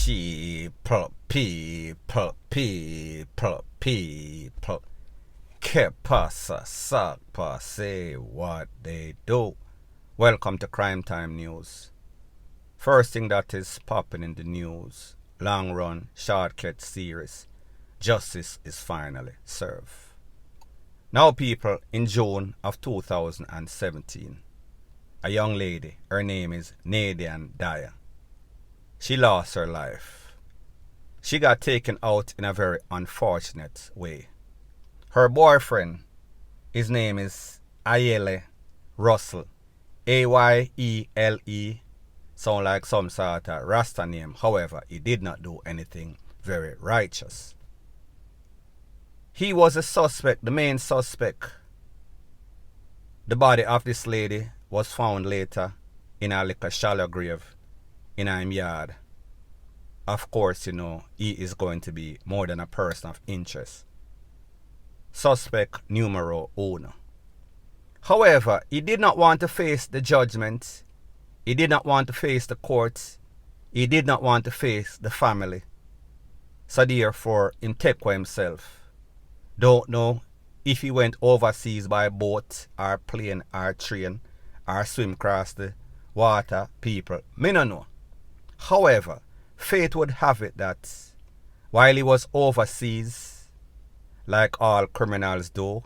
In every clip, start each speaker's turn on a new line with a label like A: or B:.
A: People. Que pasa, sakpa, say what they do. Welcome to Crime Time News. First thing that is popping in the news, long run, shortcut series. Justice is finally served. Now people, in June of 2017, a young lady, her name is Nadian Dyer. She lost her life. She got taken out in a very unfortunate way. Her boyfriend, his name is Ayele Russell, Ayele, sound like some sort of Rasta name. However, he did not do anything very righteous. He was a suspect, the main suspect. The body of this lady was found later in a little shallow grave in her yard. Of course, you know, he is going to be more than a person of interest. Suspect numero uno. However, he did not want to face the judgment. He did not want to face the courts. He did not want to face the family. So therefore, him take for himself. Don't know if he went overseas by boat or plane or train or swim across the water, people. Me no know. However, fate would have it that while he was overseas, like all criminals do,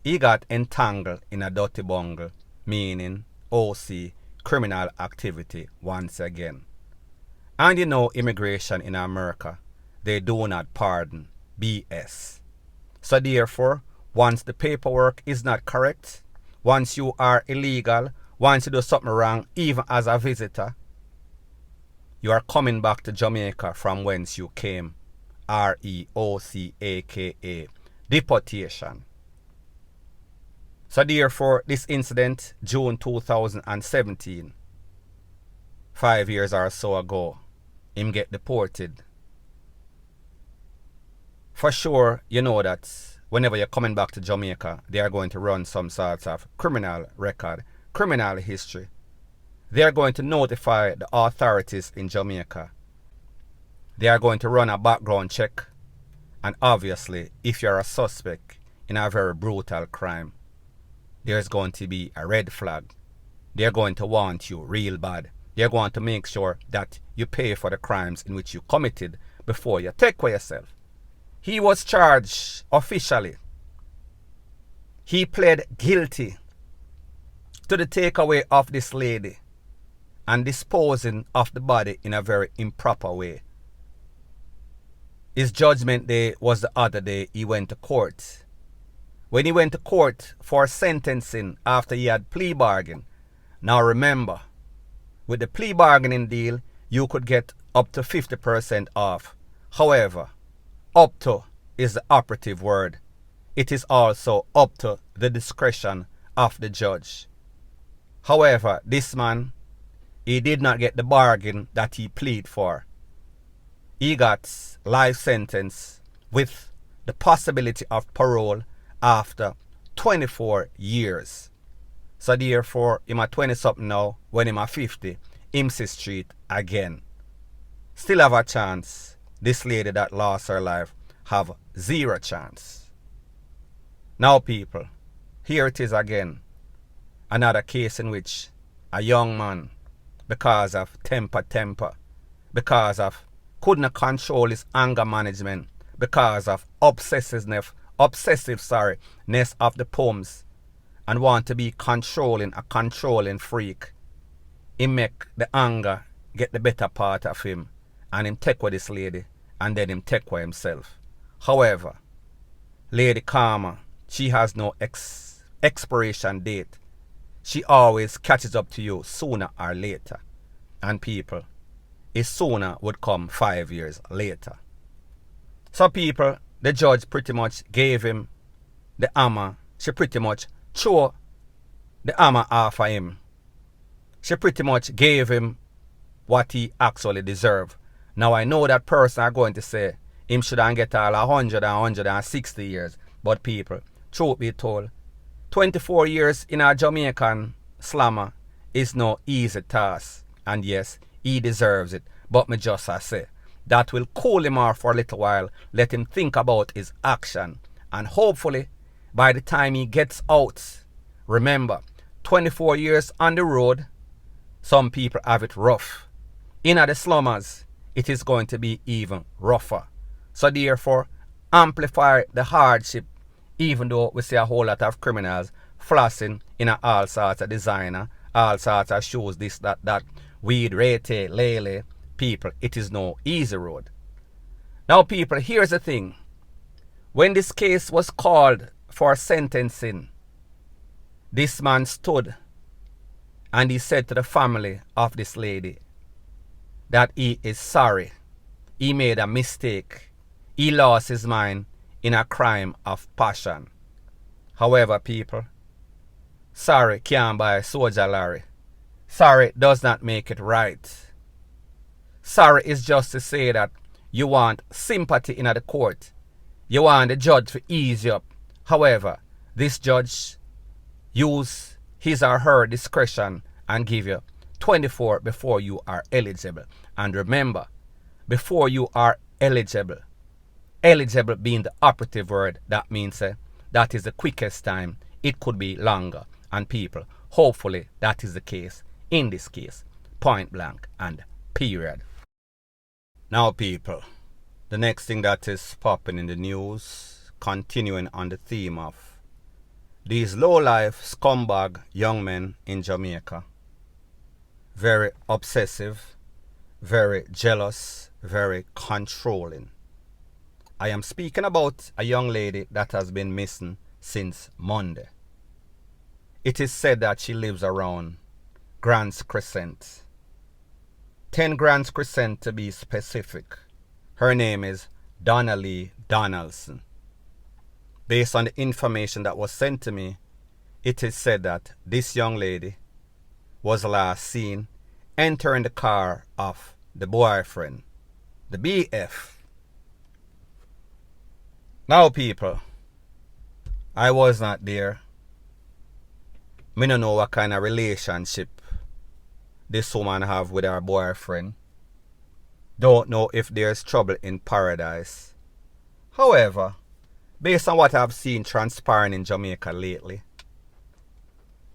A: he got entangled in a dirty bungle, meaning OC, criminal activity once again. And you know, immigration in America, they do not pardon BS. So therefore, once the paperwork is not correct, once you are illegal, once you do something wrong, even as a visitor, you are coming back to Jamaica from whence you came. REOCAKA, deportation. So therefore, this incident, June 2017, 5 years or so ago, him get deported. For sure, you know that whenever you're coming back to Jamaica, they are going to run some sort of criminal record, criminal history. They are going to notify the authorities in Jamaica. They are going to run a background check. And obviously, if you're a suspect in a very brutal crime, there's going to be a red flag. They're going to want you real bad. They're going to make sure that you pay for the crimes in which you committed before you take for yourself. He was charged officially. He pled guilty to the takeaway of this lady and disposing of the body in a very improper way. His judgment day was the other day he went to court. When he went to court for sentencing after he had plea bargain. Now remember, with the plea bargaining deal, you could get up to 50% off. However, up to is the operative word. It is also up to the discretion of the judge. However, this man, he did not get the bargain that he pleaded for. He got life sentence with the possibility of parole after 24 years. So therefore, him at 20 something now, when him at 50, him see street again. Still have a chance. This lady that lost her life have zero chance. Now people, here it is again. Another case in which a young man, because of temper, because of couldn't control his anger management, because of obsessiveness of the poems, and want to be a controlling freak. He make the anger get the better part of him, and him take with this lady, and then him take with himself. However, Lady Karma, she has no expiration date. She always catches up to you sooner or later. And people, his sooner would come 5 years later. So people, the judge pretty much gave him the hammer. She pretty much threw the hammer off of him. She pretty much gave him what he actually deserved. Now I know that person are going to say him shouldn't get all 100 and 160 years. But people, truth be told, 24 years in a Jamaican slammer is no easy task. And yes, he deserves it. But me just I say, that will cool him off for a little while, let him think about his action. And hopefully, by the time he gets out, remember, 24 years on the road, some people have it rough. In the slummers, it is going to be even rougher. So therefore, amplify the hardship, even though we see a whole lot of criminals flossing in all sorts of designer, all sorts of shoes, this, that, weed, rete, lele, people, it is no easy road. Now people, here's the thing. When this case was called for sentencing, this man stood and he said to the family of this lady that he is sorry. He made a mistake. He lost his mind in a crime of passion. However, people, sorry can't buy soldier Larry. Sorry does not make it right. Sorry is just to say that you want sympathy in the court. You want the judge to ease you up. However, this judge use his or her discretion and give you 24 before you are eligible. And remember, before you are eligible being the operative word, that means that is the quickest time. It could be longer. And people, hopefully that is the case in this case. Point blank and period. Now people, the next thing that is popping in the news, continuing on the theme of these low-life scumbag young men in Jamaica. Very obsessive, very jealous, very controlling. I am speaking about a young lady that has been missing since Monday. It is said that she lives around Grants Crescent. 10 Grants Crescent to be specific. Her name is Donnelly Donaldson. Based on the information that was sent to me, it is said that this young lady was last seen entering the car of the boyfriend, the BF. Now people, I was not there. Me don't know what kind of relationship this woman have with her boyfriend. Don't know if there's trouble in paradise. However, based on what I've seen transpiring in Jamaica lately,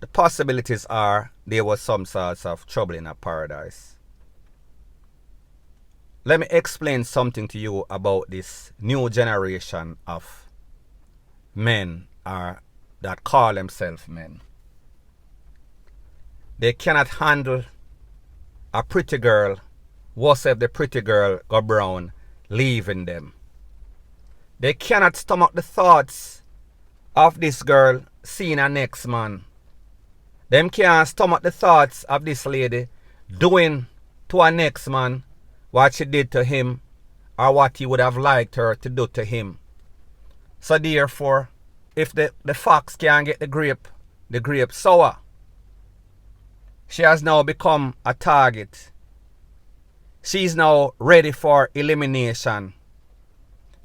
A: the possibilities are there was some sorts of trouble in a paradise. Let me explain something to you about this new generation of men that call themselves men. They cannot handle a pretty girl. What if the pretty girl go brown, leaving them? They cannot stomach the thoughts of this girl seeing her next man. Them can't stomach the thoughts of this lady doing to her next man what she did to him or what he would have liked her to do to him. So therefore, if the fox can't get the grape sour. She has now become a target. She's now ready for elimination.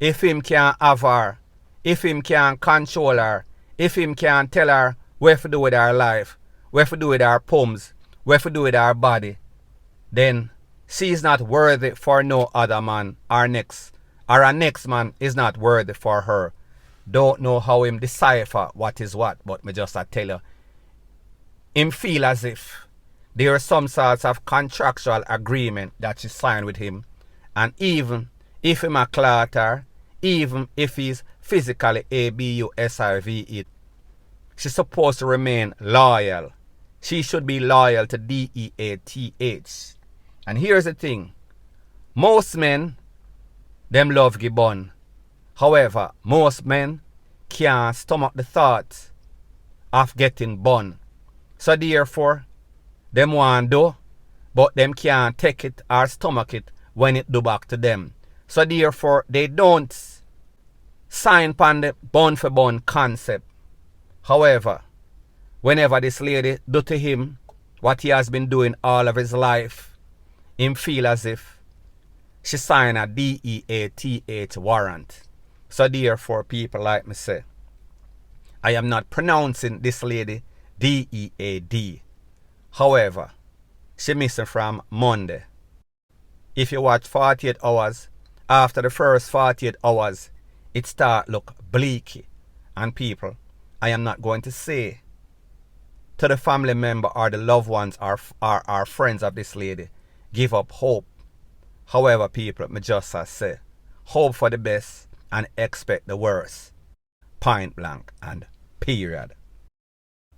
A: If him can't have her, if him can't control her, if him can't tell her what to do with her life, what to do with her poems, what to do with her body, then she is not worthy for no other man. Our next man is not worthy for her. Don't know how him decipher what is what, but me just I tell you, him feel as if there are some sorts of contractual agreement that she signed with him, and even if him a clatter, even if he's physically ABUSIVE, she's supposed to remain loyal. She should be loyal to DEATH. And here's the thing. Most men, them love Gibbon. However, most men can't stomach the thought of getting bun. So therefore, them want do, but them can't take it or stomach it when it do back to them. So therefore, they don't sign upon the bun for bun concept. However, whenever this lady do to him what he has been doing all of his life, him feel as if she signed a DEATH warrant. So therefore, people like me say, I am not pronouncing this lady DEAD. However, she missing from Monday. if you watch 48 hours, after the first 48 hours, it start look bleaky. And people, I am not going to say to the family member or the loved ones or friends of this lady, give up hope. However, people, me just say, hope for the best and expect the worst. Point blank and period.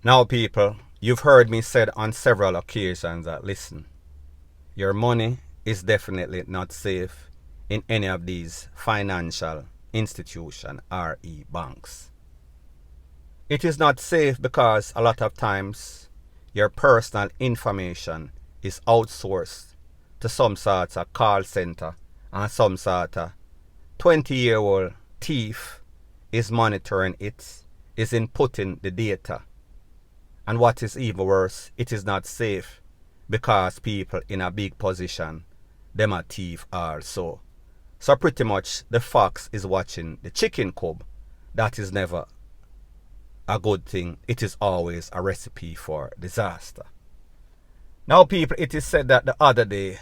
A: Now, people, you've heard me said on several occasions that, listen, your money is definitely not safe in any of these financial institutions, i.e. banks. It is not safe because a lot of times your personal information is outsourced to some sort of call center and some sort of 20-year-old thief is monitoring it, is inputting the data. And what is even worse, it is not safe because people in a big position, them are thief also. So pretty much the fox is watching the chicken coop. That is never a good thing. It is always a recipe for disaster. Now, people, it is said that the other day,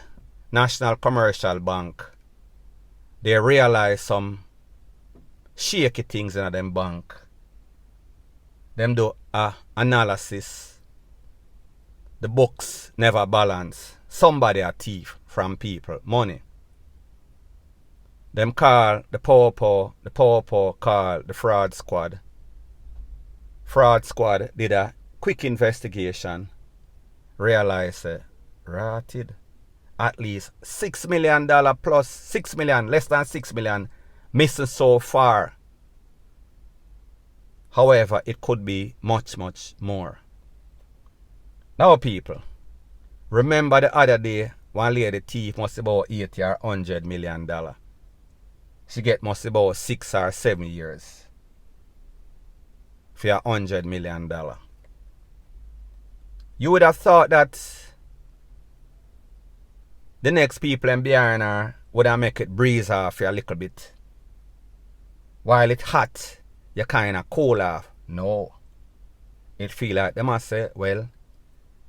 A: National Commercial Bank, they realized some shaky things in them bank. Them do a analysis. The books never balance. Somebody a thief from people money. Them call the power call the fraud squad. Fraud squad did a quick investigation. Realized rotted at least $6 million plus 6 million, less than 6 million missing so far. However, it could be much more. Now, people, remember the other day one lady thief must about $80 or $100 million. She get must about 6 or 7 years for $100 million. You would have thought that the next people in behind her would have make it breeze off you a little bit. While it's hot, you kind of cool off. No. It feel like they must say, well,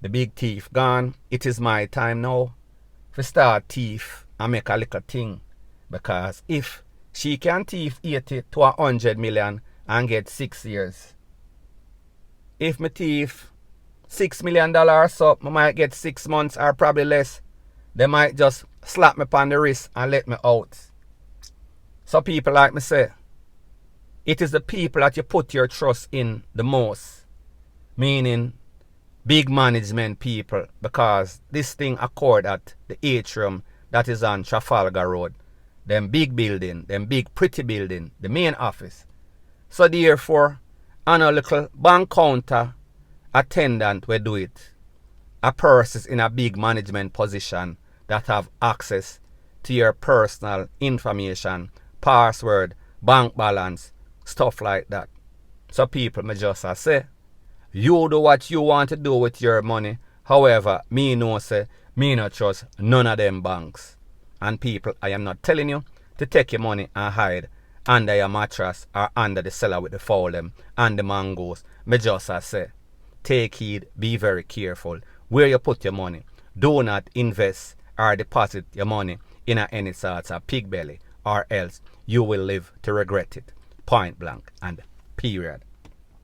A: the big thief gone. It is my time now to start thief and make a little thing. Because if she can thief 80 to 100 million and get 6 years, if me thief $6 million or so, I might get 6 months or probably less. They might just slap me upon the wrist and let me out. So people like me say, it is the people that you put your trust in the most. Meaning big management people, because this thing occurred at the atrium that is on Trafalgar Road. Them big building, them big pretty building, the main office. So therefore, on a little bank counter attendant will do it. A person in a big management position that have access to your personal information, password, bank balance, stuff like that. So people may just say, you do what you want to do with your money. However, me no say, me not trust none of them banks. And people, I am not telling you to take your money and hide under your mattress or under the cellar with the fowl them and the mangoes. Me just say, take heed, be very careful where you put your money. Do not invest or deposit your money in any sort of pig belly, or else you will live to regret it. Point blank and period.